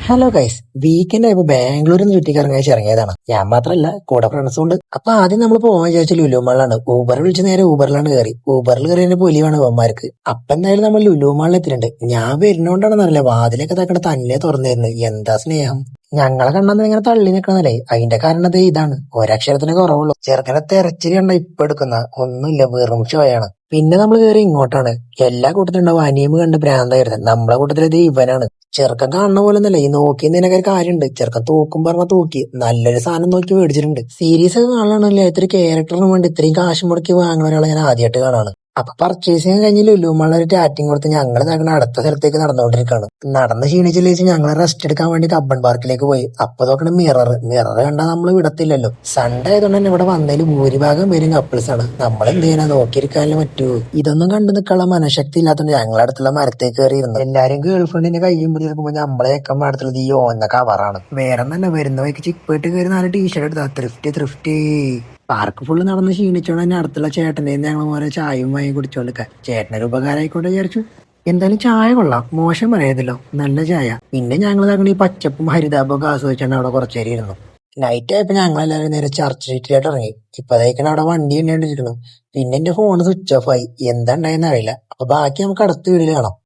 Hello guys, weekend ആയപ്പോ ബാംഗ്ലൂരിൽ നിന്ന് ചുറ്റിക്കറങ്ങാൻ ഇറങ്ങിയതാണ്. ഞാൻ മാത്രല്ല, കൂടെ ഫ്രണ്ട്സും ഉണ്ട്. അപ്പൊ ആദ്യം നമ്മൾ പോകാൻ വിചാരിച്ച ലുലുമാളിലാണ്. ഊബർ വിളിച്ച് നേരെ ഊബറിലാണ് കയറി. ഊബറിൽ കയറിയതിന്റെ പൊലിവാണ് ഇവന്മാർക്ക്. അപ്പൊ എന്തായാലും നമ്മൾ ലുലുമാളിൽ എത്തിയിട്ടുണ്ട്. ഞാൻ വരുന്നോണ്ടാണെന്നറിയില്ല, വാതിലൊക്കെ തക്കടെ തന്നെ തുറന്നിരുന്നു. എന്താ സ്നേഹം! ഞങ്ങളെ കണ്ടെന്ന് ഇങ്ങനെ തള്ളി നിൽക്കണല്ലേ, അതിന്റെ കാരണം ദേ ഇതാണ്. ഒരക്ഷരത്തിന് കുറവുള്ളൂ. ചെറുക്കനെ തെരച്ചിരി കണ്ട ഇപ്പൊ എടുക്കുന്ന ഒന്നുമില്ല, വെറും ഷോയാണ്. പിന്നെ നമ്മൾ കയറി ഇങ്ങോട്ടാണ്. എല്ലാ കൂട്ടത്തിലുണ്ടാവും അനിയമ് കണ്ട് ഭ്രാന്തായിരുന്നു. നമ്മളെ കൂട്ടത്തിലത് ഇവനാണ്. ചെറുക്കൻ കാണുന്ന പോലെ ഒന്നല്ല, ഈ നോക്കിയതിനൊക്കെ കാര്യമുണ്ട്. ചെറുക്കൻ തൂക്കും പറഞ്ഞ തൂക്കി നല്ലൊരു സാധനം നോക്കി മേടിച്ചിട്ടുണ്ട്. സീരീസ് ഒക്കെ കാണാനല്ലേ, ഇത്ര ക്യാരക്ടറിന് വേണ്ടി ഇത്രയും കാശ് മുടക്കി വാങ്ങുന്ന ഒരാളെ ഞാൻ ആദ്യമായിട്ട് കാണാണ്. അപ്പൊ പർച്ചേസിങ് കഴിഞ്ഞ് ലുലുമാളിൽ ഒരു ടാറ്റിങ് കൊടുത്ത് ഞങ്ങൾ നടക്കുന്ന അടുത്ത സ്ഥലത്തേക്ക് നടന്നുകൊണ്ടിരിക്കുകയാണ്. നടന്ന് ക്ഷീണിച്ചില്ല വെച്ച് ഞങ്ങൾ റെസ്റ്റ് എടുക്കാൻ വേണ്ടി കബ്ബൺ പാർക്കിലേക്ക് പോയി. അപ്പൊ നോക്കണം മിറർ കണ്ടാൽ നമ്മൾ വിടത്തില്ലല്ലോ. സൺഡേ ആയതുകൊണ്ട് തന്നെ ഇവിടെ വന്നതിൽ ഭൂരിഭാഗം പേരും കപ്പിൾസ് ആണ്. നമ്മൾ എന്ത് ചെയ്യാനാ, നോക്കിയിരിക്കാനല്ലേ പറ്റൂ. ഇതൊന്നും കണ്ടു നിൽക്കാനുള്ള മനഃശക്തി ഇല്ലാത്തതുകൊണ്ട് ഞങ്ങളുടെ അടുത്തുള്ള മരത്തേക്ക് കയറിയിരുന്നു. എല്ലാരും ഗേൾ ഫ്രണ്ടിന്റെ കയ്യും പിടിച്ചെടുക്കുമ്പോൾ നമ്മളെ ചെക്കൻ അടുത്തുള്ളത് ഈ ഓന്ന കവറാണ്. വേറെ തന്നെ വരുന്ന വഴിക്ക് ചിപ്പായിട്ട് കയറി 4 ടീഷർട്ട് എടുത്താ തൃഫ്റ്റി. പാർക്ക് ഫുള്ള് നടന്ന് ക്ഷീണിച്ചോണ്ട് തന്നെ അടുത്തുള്ള ചേട്ടൻ്റെ ഞങ്ങൾ ഓരോ ചായയും വാങ്ങി കുടിച്ചോണ്ടിരിക്കുക. ചേട്ടനൊരു ഉപകാരമായിക്കോട്ടെ വിചാരിച്ചു. എന്തായാലും ചായ കൊള്ളാം, മോശം പറയതല്ലോ, നല്ല ചായ. പിന്നെ ഞങ്ങൾ ഈ പച്ചപ്പും ഹരിതാപമൊക്കെ ആസ്വദിച്ചാണ് അവിടെ കുറച്ചേരി ഇരുന്നു. നൈറ്റ് ആയപ്പോ ഞങ്ങളെല്ലാവരും നേരെ ചർച്ച് സ്ട്രീറ്റിലായിട്ട് ഇറങ്ങി. ഇപ്പൊ അതായിക്കണ അവിടെ വണ്ടി എണ്ണിക്കൊണ്ടിരിക്കണം. പിന്നെ എന്റെ ഫോൺ സ്വിച്ച് ഓഫ് ആയി. എന്താ ഉണ്ടായെന്ന് അറിയില്ല. അപ്പൊ ബാക്കി നമുക്ക് അടുത്ത വീഡിയോയിൽ കാണാം.